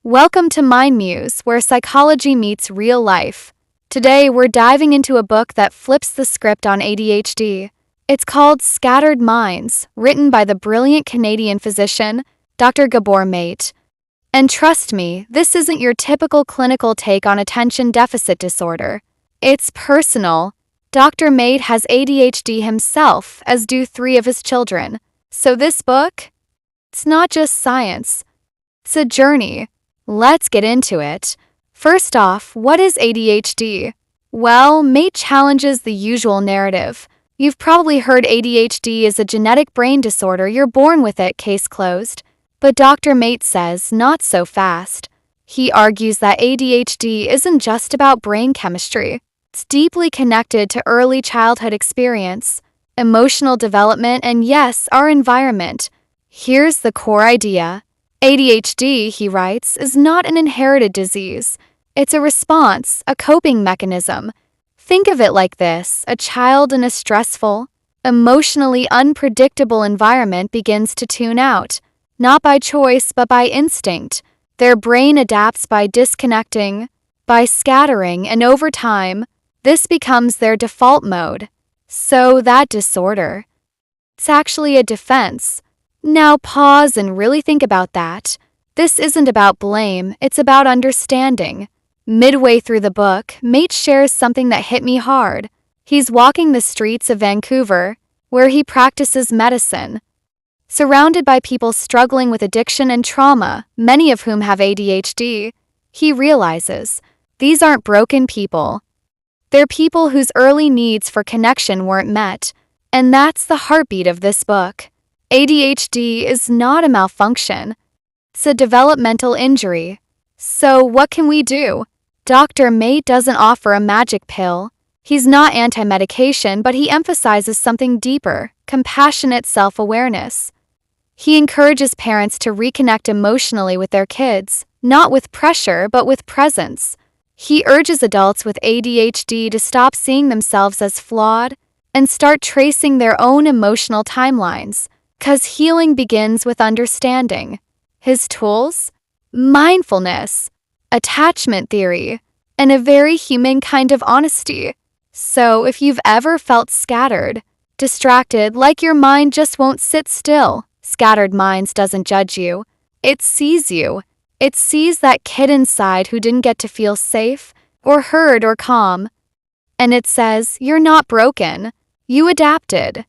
Welcome to MindMuse, where psychology meets real life. Today, we're diving into a book that flips the script on ADHD. It's called Scattered Minds, written by the brilliant Canadian physician, Dr. Gabor Maté. And trust me, this isn't your typical clinical take on attention deficit disorder. It's personal. Dr. Maté has ADHD himself, as do 3 of his children. So this book? It's not just science. It's a journey. Let's get into it. First off, what is ADHD? Well, Maté challenges the usual narrative. You've probably heard ADHD is a genetic brain disorder, you're born with it, case closed. But Dr. Maté says not so fast. He argues that ADHD isn't just about brain chemistry. It's deeply connected to early childhood experience, emotional development, and yes, our environment. Here's the core idea. ADHD, he writes, is not an inherited disease. It's a response, a coping mechanism. Think of it like this: a child in a stressful, emotionally unpredictable environment begins to tune out, not by choice but by instinct. Their brain adapts by disconnecting, by scattering, and over time, this becomes their default mode. So that disorder, it's actually a defense. Now pause and really think about that. This isn't about blame, it's about understanding. Midway through the book, Maté shares something that hit me hard. He's walking the streets of Vancouver, where he practices medicine. Surrounded by people struggling with addiction and trauma, many of whom have ADHD, he realizes these aren't broken people. They're people whose early needs for connection weren't met, and that's the heartbeat of this book. ADHD is not a malfunction. It's a developmental injury. So what can we do? Dr. Maté doesn't offer a magic pill. He's not anti-medication, but he emphasizes something deeper: compassionate self-awareness. He encourages parents to reconnect emotionally with their kids, not with pressure, but with presence. He urges adults with ADHD to stop seeing themselves as flawed and start tracing their own emotional timelines. 'Cause healing begins with understanding. His tools? Mindfulness, attachment theory, and a very human kind of honesty. So if you've ever felt scattered, distracted, like your mind just won't sit still, Scattered Minds doesn't judge you. It sees you. It sees that kid inside who didn't get to feel safe, or heard, or calm. And it says, you're not broken. You adapted.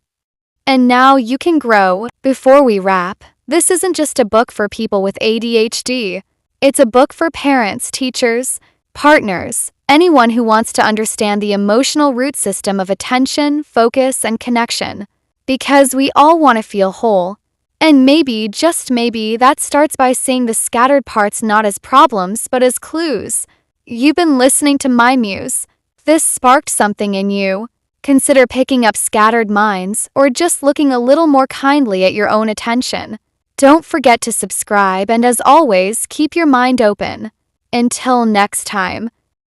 And now you can grow. Before we wrap, this isn't just a book for people with ADHD. It's a book for parents, teachers, partners, anyone who wants to understand the emotional root system of attention, focus, and connection. Because we all want to feel whole. And maybe, just maybe, that starts by seeing the scattered parts not as problems but as clues. You've been listening to MindMuse. This sparked something in you. Consider picking up Scattered Minds, or just looking a little more kindly at your own attention. Don't forget to subscribe, and as always, keep your mind open. Until next time.